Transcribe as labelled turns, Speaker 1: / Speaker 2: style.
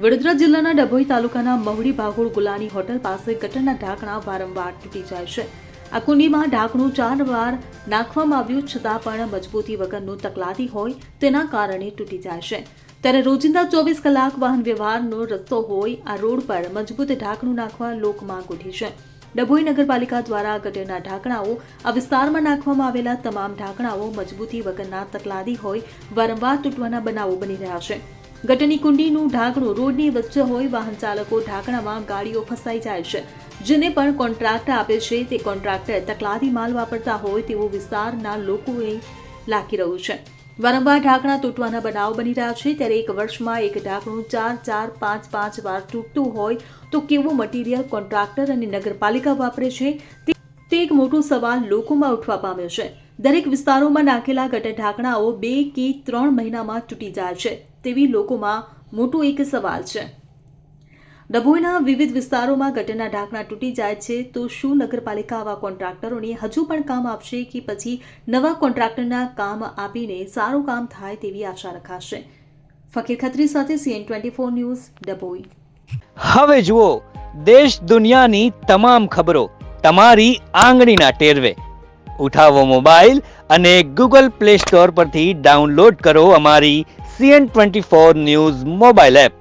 Speaker 1: વડોદરા જિલ્લાના ડભોઈ તાલુકાના મહુડી ભાગોળ ગુલાની હોટલ પાસે ગટરના ઢાંકણા વારંવાર તૂટી જાય છે। આ કુંડીમાં ઢાંકણું 4 વાર નાખવામાં આવ્યું છતાં પણ મજબૂતી વગરનું તકલાદી હોય તેના કારણે તૂટી જાય છે। ત્યારે રોજિંદા 24 કલાક વાહન વ્યવહારનો રસ્તો હોય આ રોડ પર મજબૂત ઢાંકણું નાખવા લોકમાંગ ઉઠી છે। ડભોઈ નગરપાલિકા દ્વારા ગટરના ઢાંકણાઓ આ વિસ્તારમાં નાખવામાં આવેલા તમામ ઢાંકણાઓ મજબૂતી વગરના તકલાદી હોય વારંવાર તૂટવાના બનાવો બની રહ્યા છે। ગટરની કુંડીનું ઢાંકણું રોડની વચ્ચે હોય વાહન ચાલકો ઢાંકણામાં ગાડીઓ ફસાઈ જાય છે, જેને પણ કોન્ટ્રાક્ટ આપે છે તે કોન્ટ્રાક્ટર તકલાદી માલ વાપરતા હોય તેવું વિસ્તારના લોકોએ લાગી રહ્યું છે। વારંવાર ઢાંકણા તૂટવાના બનાવ બની રહ્યા છે। ત્યારે એક વર્ષમાં એક ઢાંકણું 4, 5 વાર તૂટતું હોય તો કેવું મટીરિયલ કોન્ટ્રાક્ટર અને નગરપાલિકા વાપરે છે તે એક મોટો સવાલ લોકોમાં ઉઠવા પામ્યો છે। દરેક વિસ્તારોમાં નાખેલા ગટર ઢાંકણાઓ 2 કે 3 મહિનામાં તૂટી જાય છે તેવી લોકોમાં મોટો એક સવાલ છે। ડભોઈના વિવિધ વિસ્તારોમાં ગટરના ઢાંકણા તૂટી જાય છે તો શું નગરપાલિકા આવા કોન્ટ્રાક્ટરોને હજુ પણ કામ આપશે કે પછી નવા કોન્ટ્રાક્ટરના કામ આપીને સારું કામ થાય તેવી આશા રખાશે। ફકીર ખત્રી સાથે CN24 ન્યૂઝ ડભોઈ।
Speaker 2: હવે જુઓ દેશ દુનિયાની તમામ ખબરો તમારી આંગળીના ટેરવે। ઉઠાવો મોબાઈલ અને Google Play Store પરથી ડાઉનલોડ કરો અમારી CN24 ન્યૂઝ મોબાઈલ એપ।